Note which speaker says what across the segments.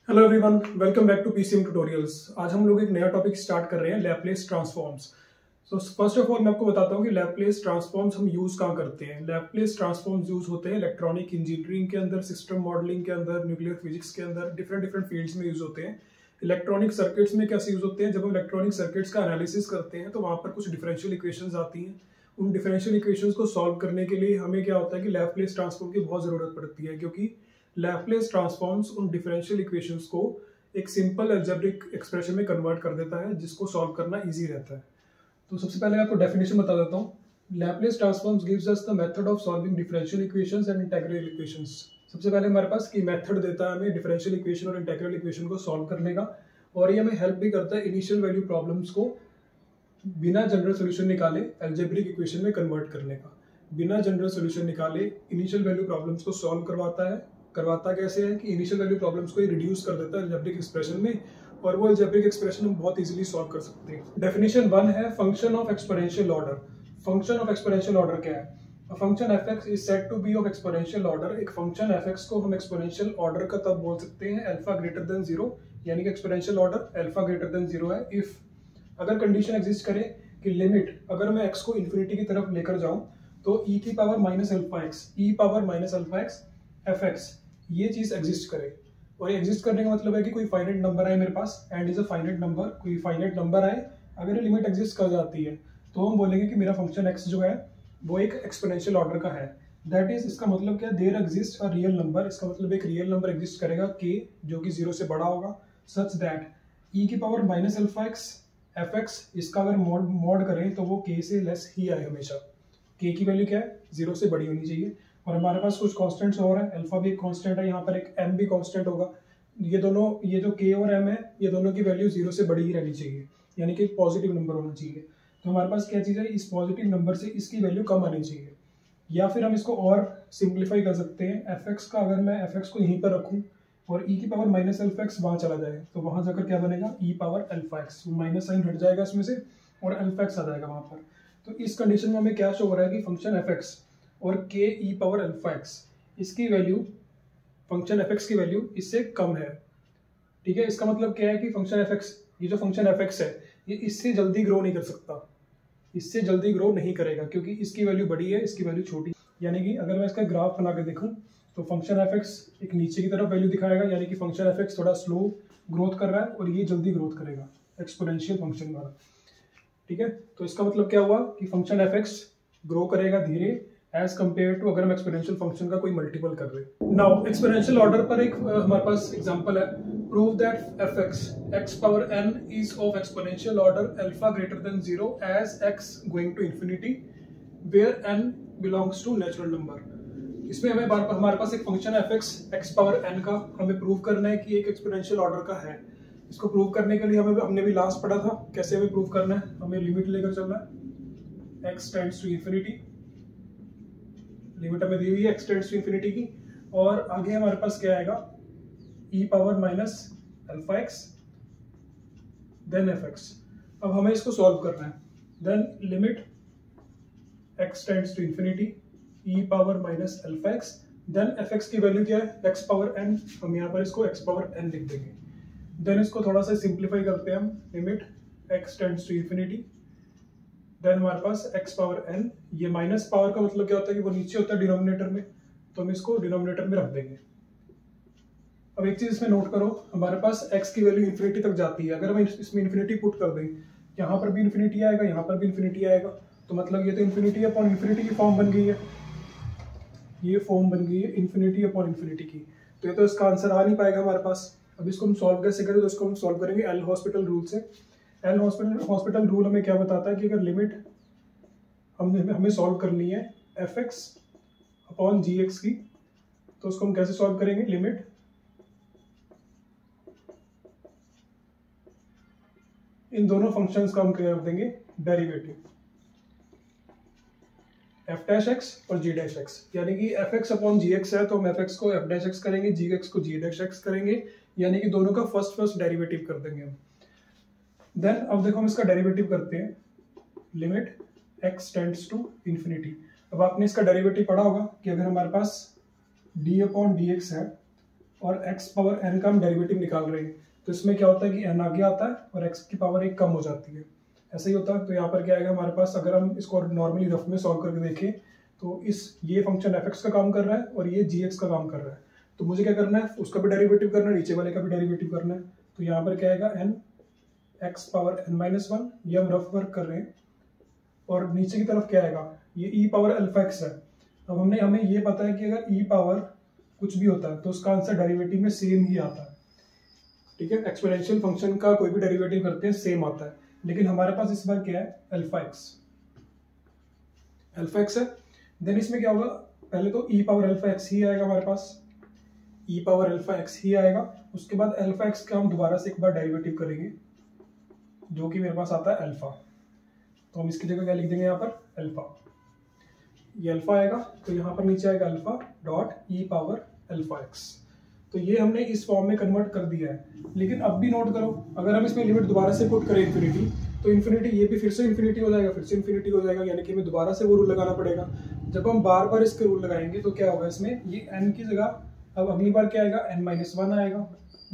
Speaker 1: Hello everyone, welcome back to PCM tutorials. आज हम लोग एक नया टॉपिक स्टार्ट कर रहे हैं, Laplace transforms. So first of all मैं आपको बताता हूँ कि लैपलेस ट्रांसफॉर्म्स हम यूज कहाँ करते हैं। लैपलेस ट्रांसफॉर्म्स यूज होते हैं इलेक्ट्रॉनिक इंजीनियरिंग के अंदर, सिस्टम मॉडलिंग के अंदर, न्यूक्लियर फिजिक्स के अंदर, डिफरेंट डिफरेंट फील्ड्स में यूज होते हैं। इलेक्ट्रॉनिक सर्किट्स में कैसे यूज होते हैं, जब हम इलेक्ट्रॉनिक सर्किट्स का एनालिसिस करते हैं तो वहाँ पर कुछ डिफरेंशियल इक्वेशंस आती हैं। उन डिफरेंशियल इक्वेशंस को सॉल्व करने के लिए हमें क्या होता है कि लैपलेस ट्रांसफॉर्म की बहुत जरूरत पड़ती है, क्योंकि लैपलेस ट्रांसफॉर्म्स उन डिफरेंशियल इक्वेशंस को एक सिंपल अलजेब्रिक एक्सप्रेशन में कन्वर्ट कर देता है, जिसको सॉल्व करना इजी रहता है। तो सबसे पहले आपको डेफिनेशन बता देता हूँ। Laplace transforms gives us the method of solving differential equations and integral equations. सबसे पहले हमारे पास की मेथड देता है हमें डिफरेंशियल इक्वेशन और इंटीग्रल इक्वेशन को सॉल्व करने का, और ये हमें हेल्प भी करता है इनिशियल वैल्यू प्रॉब्लम्स को बिना जनरल सोल्यूशन निकाले अलजेब्रिक इक्वेशन में कन्वर्ट करने का। बिना जनरल सोल्यूशन निकाले इनिशियल वैल्यू प्रॉब्लम्स को सॉल्व करवाता कैसे है कि इनिशियल वैल्यू प्रॉब्लम्स को रिड्यूस कर देता है अलजेब्रिक एक्सप्रेशन में, और वो अलजेब्रिक एक्सप्रेशन हम बहुत इजीली सॉल्व कर सकते हैं। डेफिनेशन 1 है function of exponential order. Function of exponential order क्या है? A function fx is said to be of exponential order। एक फंक्शन fx को हम एक्सपोनेंशियल ऑर्डर का तब बोल सकते हैं अल्फा ग्रेटर देन 0, यानी कि exponential order alpha greater than 0 है इफ अगर कंडीशन एग्जिस्ट करे कि लिमिट अगर मैं x को इन्फिनिटी की तरफ लेकर जाऊं तो e की power minus alpha x fx ये चीज एग्जिस्ट करे। और एग्जिस्ट करने का मतलब है कि कोई फाइनाइट नंबर आए मेरे पास, and is a finite number, कोई फाइनाइट नंबर आए, अगर ये लिमिट एग्जिस्ट कर जाती है तो हम बोलेंगे कि मेरा फंक्शन x जो है वो एक एक्सपोनेंशियल ऑर्डर का है। दैट इज, इसका मतलब क्या, there exist a real number. इसका मतलब एक रियल नंबर एग्जिस्ट करेगा k जो कि 0 से बड़ा होगा, सच दैट e की power minus alpha x fx इसका अगर मॉड करें तो वो k से लेस ही आए हमेशा। k की वैल्यू क्या है, 0 से बड़ी होनी चाहिए। और हमारे पास कुछ कांस्टेंट्स और है, अल्फा भी एक कांस्टेंट है, यहाँ पर एक m भी कांस्टेंट होगा। ये दोनों, ये जो k और m है, ये दोनों की वैल्यू 0 से बड़ी ही रहनी चाहिए, यानी कि पॉजिटिव नंबर होना चाहिए। तो हमारे पास क्या चीज़ है, इस पॉजिटिव नंबर से इसकी वैल्यू कम आनी चाहिए। या फिर हम इसको और सिंप्लीफाई कर सकते हैं, fx का अगर मैं fx को यहीं पर रखूँ और e की पावर माइनस अल्फा एक्स वहाँ चला जाए तो वहाँ जाकर क्या बनेगा, e power alpha x, minus sign हट जाएगा इसमें से और अल्फा एक्स आ जाएगा वहाँ पर। तो इस कंडीशन में हमें क्या शो हो रहा है कि फंक्शन fx और k e power alpha x इसकी वैल्यू, फंक्शन fx की वैल्यू इससे कम है। ठीक है, इसका मतलब क्या है कि फंक्शन fx, ये जो फंक्शन fx है ये इससे जल्दी ग्रो नहीं कर सकता, इससे जल्दी ग्रो नहीं करेगा, क्योंकि इसकी वैल्यू बड़ी है, इसकी वैल्यू छोटी। यानी कि अगर मैं इसका ग्राफ बना के देखूं तो फंक्शन fx एक नीचे की तरफ वैल्यू दिखाएगा, यानी कि फंक्शन fx थोड़ा स्लो ग्रोथ कर रहा है और ये जल्दी ग्रोथ करेगा, एक्सपोनेंशियल फंक्शन वाला। ठीक है, तो इसका मतलब क्या हुआ कि फंक्शन fx ग्रो करेगा धीरे एज कंपेयर टू अगर हम एक्सपोनेंशियल फंक्शन का कोई मल्टीपल कर रहे। नाउ एक्सपोनेंशियल ऑर्डर पर एक हमारे पास एग्जांपल है, prove that fx x power n is of exponential order alpha greater than 0 as x going to infinity where n belongs to natural number। इसमें हमें हमारे पास एक फंक्शन है fx x पावर n का, हमें प्रूव करना है कि एक एक्सपोनेंशियल ऑर्डर का है। इसको प्रूव करने के लिए हमने भी लास्ट पढ़ा था कैसे हमें प्रूव करना है, हमें लिमिट लेकर चलना है, x tends to infinity, limit हमें दी हुई है x टेंड्स टू इंफिनिटी की, और आगे हमारे पास क्या आएगा, e power minus alpha x then fx। अब हमें इसको सॉल्व करना है, then limit x tends to infinity e power minus alpha x, then fx की वैल्यू क्या है, x पावर n, हम यहाँ पर इसको x पावर n लिख देंगे। देन इसको थोड़ा सा सिंप्लीफाई करते हैं हम, limit x tends to infinity, then हमारे पास x पावर n, ये माइनस पावर का मतलब क्या होता है कि वो नीचे होता है डिनोमिनेटर में, तो हम इसको डिनोमिनेटर में रख देंगे। अब एक चीज इसमें नोट करो, हमारे पास x की वैल्यू इन्फिनिटी तक जाती है, अगर हम इसमें इन्फिनिटी पुट कर दें, यहाँ पर भी इन्फिनिटी आएगा, यहाँ पर भी इन्फिनिटी आएगा, तो मतलब ये तो इन्फिनिटी अपॉन इन्फिनिटी की फॉर्म बन गई है, ये फॉर्म बन गई है इन्फिनिटी अपॉन इन्फिनिटी की। तो ये तो इसका आंसर आ नहीं पाएगा हमारे पास। अब इसको हम सॉल्व कैसे करें, तो इसको हम सॉल्व करेंगे एल हॉस्पिटल रूल से। एल हॉस्पिटल रूल हमें क्या बताता है कि अगर लिमिट हमें सॉल्व करनी है fx अपॉन gx की, तो उसको हम कैसे सॉल्व करेंगे, लिमिट इन दोनों फंक्शंस का हम क्या कर देंगे, डेरिवेटिव f डैश x और g डैश x, यानी कि fx अपॉन gx है तो हम fx को f डैश x करेंगे, gx को g डैश x करेंगे, यानी कि दोनों का फर्स्ट डेरिवेटिव कर देंगे हम। देन अब देखो हम इसका डेरिवेटिव करते हैं, limit x tends to infinity. अब आपने इसका डेरिवेटिव पढ़ा होगा कि अगर हमारे पास d अपॉन dx है और x पावर n का हम डेरिवेटिव निकाल रहे हैं, तो इसमें क्या होता है कि n आगे आता है और x की पावर 1 कम हो जाती है, ऐसा ही होता है। तो यहाँ पर क्या आएगा हमारे पास, अगर हम इसको नॉर्मली रफ में सॉल्व करके देखें तो ये फंक्शन f(x) का काम कर रहा है और ये g(x) का काम कर रहा है। तो मुझे क्या करना है, उसका भी डेरिवेटिव करना है, नीचे वाले का भी डेरिवेटिव करना है। तो यहाँ पर क्या आएगा n x पावर n-1, ये हम रफ वर्क कर रहे हैं। और नीचे की तरफ क्या आएगा, ये e पावर अल्फा x है। अब हमें ये पता है कि अगर e पावर कुछ भी होता है तो उसका आंसर डेरिवेटिव में सेम ही आता है, ठीक है। एक्सपोनेंशियल फंक्शन का कोई भी डेरिवेटिव करते हैं सेम आता है, लेकिन हमारे पास इस बार क्या है, अल्फा x है। देन इसमें क्या होगा, पहले तो e पावर अल्फा x ही आएगा हमारे पास, e पावर अल्फा x ही आएगा। उसके बाद अल्फा x का हम दोबारा से एक बार डेरिवेटिव करेंगे, जो कि मेरे पास आता है अल्फा। तो हम इसकी जगह क्या लिख देंगे, यहाँ पर अल्फा, ये अल्फा आएगा, तो यहाँ पर नीचे आएगा alpha dot E power alpha x। तो ये हमने इस फॉर्म में कन्वर्ट कर दिया है। लेकिन अब भी नोट करो, अगर हम इसमें लिमिट दोबारा से पुट करें इन्फिनिटी, तो इन्फिनिटी ये भी फिर से इन्फिनिटी हो जाएगा, फिर से इन्फिनिटी हो जाएगा, यानी कि हमें दोबारा से वो रूल लगाना पड़ेगा। जब हम बार बार इसके रूल लगाएंगे तो क्या होगा, इसमें ये n की जगह अब अगली बार क्या आएगा, n-1 आएगा,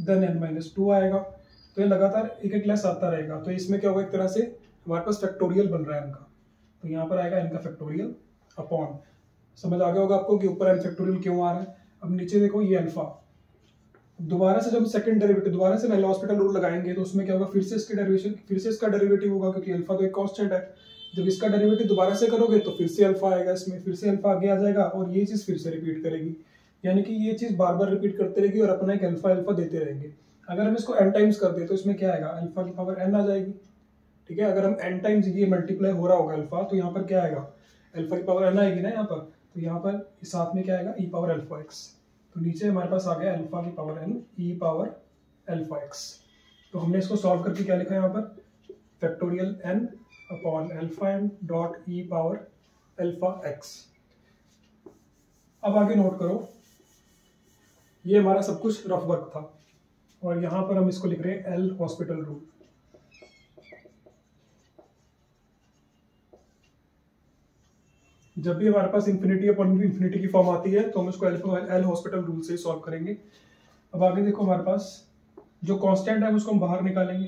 Speaker 1: देन n-2 आएगा। तो ये लगातार एक एक लेस आता रहेगा। तो इसमें क्या होगा, एक तरह से हमारे पास फैक्टोरियल बन रहा है n का। तो यहाँ पर आएगा n का फैक्टोरियल अपॉन, समझ आ गया होगा आपको कि ऊपर n फैक्टोरियल क्यों आ रहा है। अब नीचे देखो ये अल्फा, दोबारा से जब सेकंड डेरिवेटिव दोबारा से एल हॉस्पिटल रूल लगाएंगे तो उसमें क्या होगा, फिर से इसका डेरिवेटिव होगा, क्योंकि अल्फा तो एक कांस्टेंट है। जब इसका डेरिवेटिव दोबारा से करोगे तो फिर से अल्फा आएगा, इसमें फिर से अल्फा आगे आ जाएगा और ये चीज फिर से रिपीट करेगी, यानी कि ये चीज बार बार रिपीट करते रहेगी और अपना एक अल्फा अल्फा देते रहेंगे। अगर हम इसको n टाइम्स कर दे तो इसमें क्या आएगा, अल्फा की पावर n आ जाएगी, ठीक है। अगर हम n टाइम्स ये मल्टीप्लाई हो रहा होगा अल्फा, तो यहाँ पर क्या आएगा, अल्फा की पावर n आएगी ना यहाँ पर। तो यहाँ पर साथ में क्या आएगा, e पावर अल्फा x। तो नीचे हमारे पास आ गया अल्फा की power n e power alpha x। तो हमने इसको सॉल्व करके क्या लिखा है यहाँ पर, factorial n upon alpha n dot e power alpha x। अब आगे नोट करो, ये हमारा सब कुछ रफ वर्क था और यहाँ पर हम इसको लिख रहे हैं एल हॉस्पिटल रूल। जब भी हमारे पास इन्फिनिटी अपॉन इन्फिनिटी की फॉर्म आती है तो हम इसको एल हॉस्पिटल रूल से सॉल्व करेंगे। अब आगे देखो, हमारे पास जो कांस्टेंट है उसको हम बाहर निकालेंगे,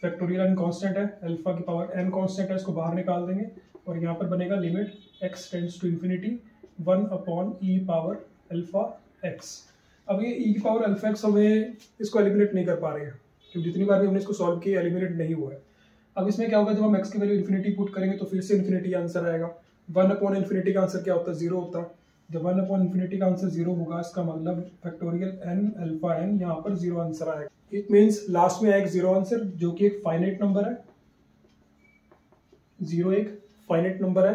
Speaker 1: फैक्टोरियल n कांस्टेंट है, अल्फा की पावर n कांस्टेंट है, इसको बाहर निकाल देंगे और यहाँ पर बनेगा limit x tends to infinity 1 upon e power alpha x। अब ये e की पावर अल्फा x हमें इसको एलिमिनेट नहीं कर पा रहे हैं, क्योंकि जितनी बार भी हमने इसको सॉल्व किया एलिमिनेट नहीं हुआ है। अब इसमें क्या होगा, जब हम x की वैल्यू इन्फिनिटी पुट करेंगे तो फिर से इन्फिनिटी आंसर आएगा। 1 अपॉन इन्फिनिटी का आंसर क्या होता है, 0 होता है। जब 1 अपॉन इन्फिनिटी का आंसर 0 होगा, इसका मतलब फैक्टोरियल n अल्फा n यहाँ पर 0 आंसर आएगा। इट मीन्स लास्ट में आएगा 0 आंसर, जो कि एक फाइनाइट नंबर है। 0 एक फाइनाइट नंबर है,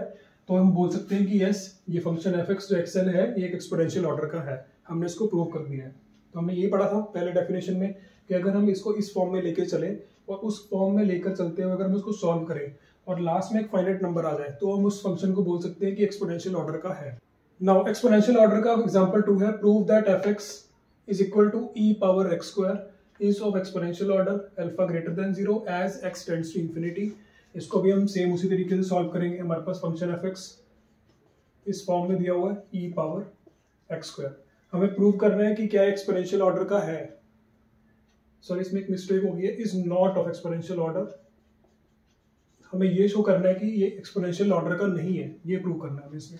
Speaker 1: तो हम बोल सकते हैं कि यस, ये फंक्शन f(x) जो एक्सेल है ये एक एक्सपोनेंशियल ऑर्डर का है। हमने इसको प्रूव कर दिया है। तो हमने ये पढ़ा था पहले डेफिनेशन में कि अगर हम इसको इस फॉर्म में लेके चले और उस फॉर्म में लेकर चलते हुए अगर हम उसको सॉल्व करें और लास्ट में एक फाइनाइट नंबर आ जाए तो हम उस फंक्शन को बोल सकते हैं कि एक्सपोनेंशियल ऑर्डर का है। नाउ एक्सपोनेंशियल ऑर्डर का एग्जांपल 2 है, prove that f(x) is equal to e power x square is of exponential order alpha greater than 0 as x tends to infinity. इसको भी हम सेम उसी तरीके से सॉल्व करेंगे। हमारे पास फंक्शन f(x) इस फॉर्म में दिया हुआ है e पावर x स्क्वायर। हमें प्रूव करना है कि क्या एक्सपोनेंशियल ऑर्डर का है। सॉरी, इसमें एक मिस्टेक हो गई है, is not of exponential order. हमें ये शो करना है कि ये एक्सपोनेंशियल ऑर्डर का नहीं है, ये प्रूव करना है हमें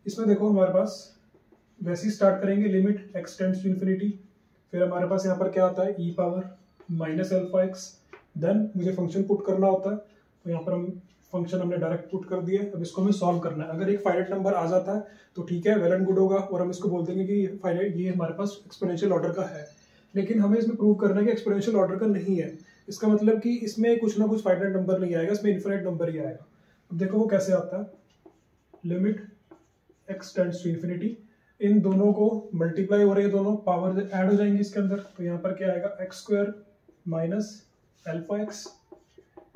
Speaker 1: इसमें देखो हमारे पास वैसे ही स्टार्ट करेंगे, limit x tends to infinity, फिर हमारे पास यहाँ पर क्या आता है e power minus alpha x। Then मुझे फंक्शन पुट करना होता है, तो यहाँ पर हम फंक्शन हमने डायरेक्ट पुट कर दिया। अब इसको हमें सॉल्व करना है। अगर एक फाइनाइट नंबर आ जाता है तो ठीक है, वेल एंड गुड होगा और हम इसको बोल देंगे कि फाइनाइट ये हमारे पास एक्सपोनेंशियल ऑर्डर का है। लेकिन हमें इसमें प्रूव करना है कि एक्सपोनेंशियल ऑर्डर का नहीं है। इसका मतलब कि इसमें कुछ ना कुछ फाइनाइट नंबर नहीं आएगा, इसमें इनफिनिट नंबर ही आएगा। अब देखो वो कैसे आता है, limit x tends to infinity, इन दोनों को मल्टीप्लाई हो रहे हैं, दोनों पावर ऐड हो जाएंगी इसके अंदर। तो यहाँ पर क्या आएगा, x square minus alpha x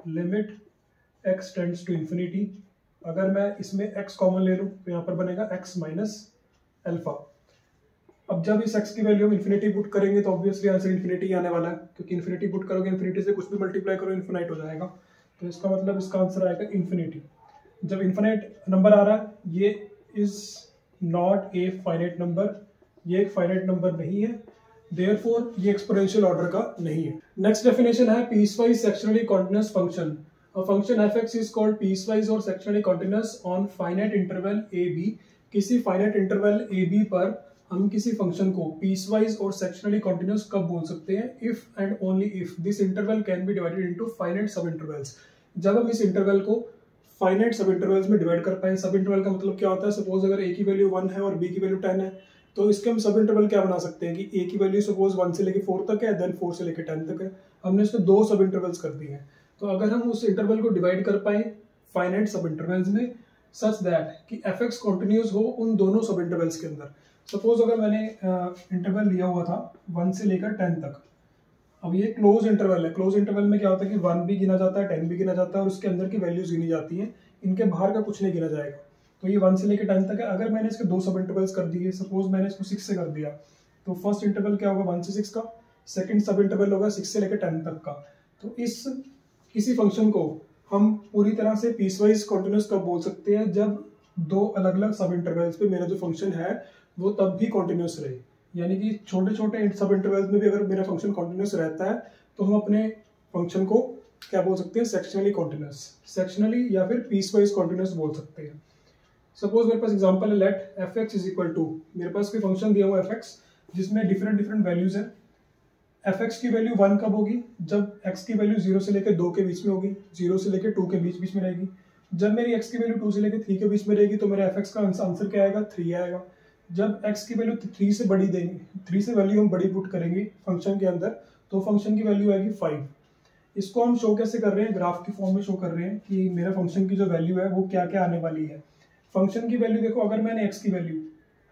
Speaker 1: limit x tends to infinity. अगर मैं इसमें x कॉमन ले लूँ तो यहाँ पर बनेगा x माइनस अल्फा। अब जब इस x की वैल्यू हम इन्फिनिटी पुट करेंगे तो ऑब्वियसली आंसर इन्फिनिटी आने वाला है, क्योंकि इन्फिनिटी पुट करोगे इन्फिनिटी से कुछ भी मल्टीप्लाई करो इन्फिनाइट हो जाएगा। तो इसका मतलब इसका आंसर आएगा इन्फिनिटी। जब इन्फिनाइट नंबर आ रहा है, ये is not a finite number, ये एक फाइनाइट नंबर नहीं है। देयरफॉर ये एक्सपोनेंशियल ऑर्डर का नहीं है। नेक्स्ट डेफिनेशन है piecewise sectionally continuous function. A function f(x) is called piecewise or sectionally continuous on finite interval a b। किसी finite interval a b पर हम किसी फंक्शन को piecewise और sectionally continuous कब बोल सकते हैं? If and only if this interval can be divided into finite subintervals। जब हम इस इंटरवल को finite subintervals में डिवाइड कर पाए। सब इंटरवल का मतलब क्या होता है? सपोज अगर a की वैल्यू 1 है और b की वैल्यू 10 है, तो इसके हम सब इंटरवल क्या बना सकते हैं कि a की वैल्यू सपोज 1 से लेके 4 तक है, देन 4 से लेके 10 तक है। हमने इसको दो सब इंटरवल्स कर दिए हैं। तो अगर हम उस इंटरवल को डिवाइड कर पाए फाइनाइट सब इंटरवल्स में सच दैट कि f(x) कंटिन्यूअस हो उन दोनों सब इंटरवल्स के अंदर। सपोज अगर मैंने इंटरवल लिया हुआ था 1 से लेकर 10 तक। अब ये क्लोज इंटरवल है। क्लोज इंटरवल में क्या होता है कि 1 भी गिना जाता है, 10 भी गिना जाता है और उसके अंदर की वैल्यूज गिनी जाती हैं। इनके बाहर का कुछ नहीं गिना जाएगा। तो ये 1 से लेकर 10 तक है। अगर मैंने इसके दो सब इंटरवल्स कर दिए, सपोज मैंने इसको 6 से कर दिया, तो फर्स्ट इंटरवल क्या होगा 1 से 6 का, सेकंड सब इंटरवल होगा 6 से लेकर 10 तक का। तो इस किसी फंक्शन को हम पूरी तरह से पीसवाइज कॉन्टिन्यूअस कब बोल सकते हैं? जब दो अलग अलग सब इंटरवल्स पे मेरा जो फंक्शन है वो तब भी कॉन्टिन्यूअस रहे। यानी कि छोटे छोटे सब इंटरवल्स में भी अगर मेरा फंक्शन कॉन्टिन्यूअस रहता है तो हम अपने फंक्शन को क्या बोल सकते हैं? सेक्शनली कॉन्टिन्यूअस, सेक्शनली या फिर पीसवाइज कॉन्टिन्यूअस बोल सकते हैं। सपोज मेरे पास एग्जांपल है, let f(x) is equal to, मेरे पास कोई फंक्शन दिया हुआ f(x) जिसमें डिफरेंट डिफरेंट वैल्यूज है। f(x) की वैल्यू 1 कब होगी? जब x की वैल्यू 0 से लेकर 2 के बीच में होगी, 0 से लेकर 2 के बीच में रहेगी। जब मेरी x की वैल्यू 2 से लेकर 3 के बीच में रहेगी तो मेरा f(x) का आंसर क्या आएगा? 3 आएगा। जब x की वैल्यू 3 से बड़ी देंगे, 3 से वैल्यू हम बड़ी पुट करेंगे फंक्शन के अंदर, तो फंक्शन की वैल्यू आएगी 5। इसको हम शो कैसे कर रहे हैं? ग्राफ की फॉर्म में शो कर रहे हैं कि मेरा फंक्शन की जो वैल्यू है वो क्या क्या आने वाली है। फंक्शन की वैल्यू देखो, अगर मैंने x की वैल्यू,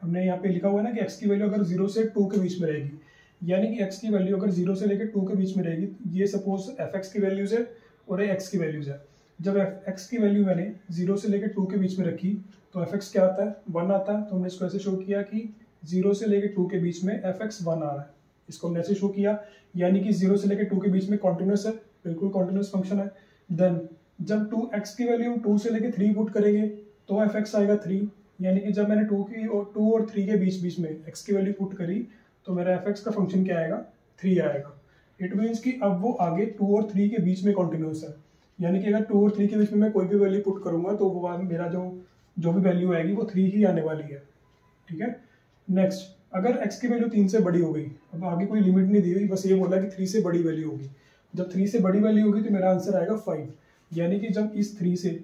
Speaker 1: हमने यहाँ पे लिखा हुआ है ना कि x की वैल्यू अगर 0 से 2 के बीच में रहेगी, यानी कि x की वैल्यू अगर 0 से लेकर 2 के बीच में रहेगी, ये सपोज f(x) की वैल्यूज है और ये x की वैल्यूज है। जब x की वैल्यू मैंने 0 से लेकर 2 के बीच में रखी तो f(x) क्या आता है? 1 आता है। तो हमने इसको ऐसे शो किया कि 0 से लेकर 2 के बीच में f(x) 1 आ रहा है। इसको हमने ऐसे शो किया, यानी कि 0 से लेकर 2 के बीच में कॉन्टिन्यूस है, बिल्कुल कॉन्टिन्यूस फंक्शन है। देन जब 2x की वैल्यू 2 से लेकर 3 पुट करेंगे तो f(x) आएगा 3, यानी कि जब मैंने 2 और 3 के बीच में x की वैल्यू पुट करी तो मेरा f(x) का फंक्शन क्या आएगा? 3 आएगा। इट मीन्स कि अब वो आगे 2 और 3 के बीच में कॉन्टिन्यूस है, यानी कि अगर 2 और 3 के बीच में मैं कोई भी वैल्यू पुट करूंगा तो वो मेरा जो भी वैल्यू आएगी वो 3 ही आने वाली है। ठीक है। नेक्स्ट, अगर x की वैल्यू 3 से बड़ी हो गई, अब आगे कोई लिमिट नहीं दी हुई, बस ये बोला कि 3 से बड़ी वैल्यू होगी। जब 3 से बड़ी वैल्यू होगी तो मेरा आंसर आएगा 5, यानी कि जब इस 3 से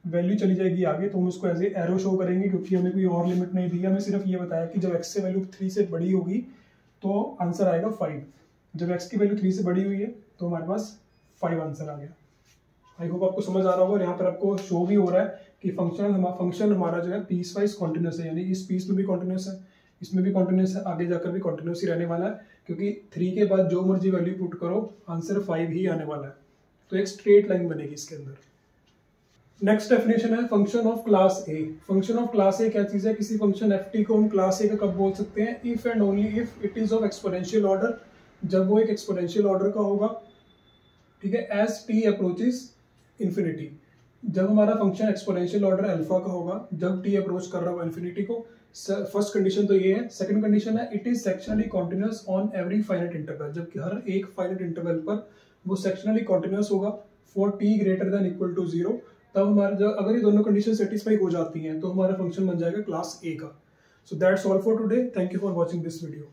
Speaker 1: वैल्यू चली जाएगी आगे तो हम उसको ऐसे एरो शो करेंगे, क्योंकि हमें कोई और लिमिट नहीं दी, हमें सिर्फ ये बताया कि जब x से वैल्यू 3 से बड़ी होगी तो आंसर आएगा 5। जब x की वैल्यू 3 से बड़ी हुई है तो हमारे पास 5 आंसर आ गया। आई होप आपको समझ आ रहा होगा। और यहाँ पर आपको शो भी हो रहा है कि फंक्शन हमारा जो है पीस वाइज कॉन्टिन्यूस है, यानी इस पीस में भी कॉन्टिन्यूस है, इसमें भी कॉन्टिन्यूस है, आगे जाकर भी कॉन्टिन्यूस ही रहने वाला है, क्योंकि 3 के बाद जो मर्जी वैल्यू पुट करो आंसर 5 ही आने वाला है। तो एक स्ट्रेट लाइन बनेगी इसके अंदर। नेक्स्ट डेफिनेशन है function of class A. Function of class ए क्या चीज है? किसी फंक्शन एफ टी को हम क्लास ए का कब बोल सकते हैं? If and only if it is of exponential order, जब वो एक एक्सपोनेंशियल ऑर्डर का होगा। ठीक है। एज टी अप्रोचेस इन्फिनिटी, जब हमारा फंक्शन एक्सपोनेंशियल ऑर्डर अल्फा का होगा, जब टी अप्रोच कर रहा होगा इन्फिनिटी को। फर्स्ट कंडीशन तो ये है। सेकंड कंडीशन है it is sectionally continuous on every finite interval, जबकि हर एक फाइनाइट इंटरवल पर वो सेक्शनली कॉन्टिन्यूअस होगा for t greater than equal to 0। तब हमारा अगर ये दोनों कंडीशन सेटिस्फाई हो जाती हैं तो हमारा फंक्शन बन जाएगा क्लास ए का। So that's all for today. Thank you for watching this video.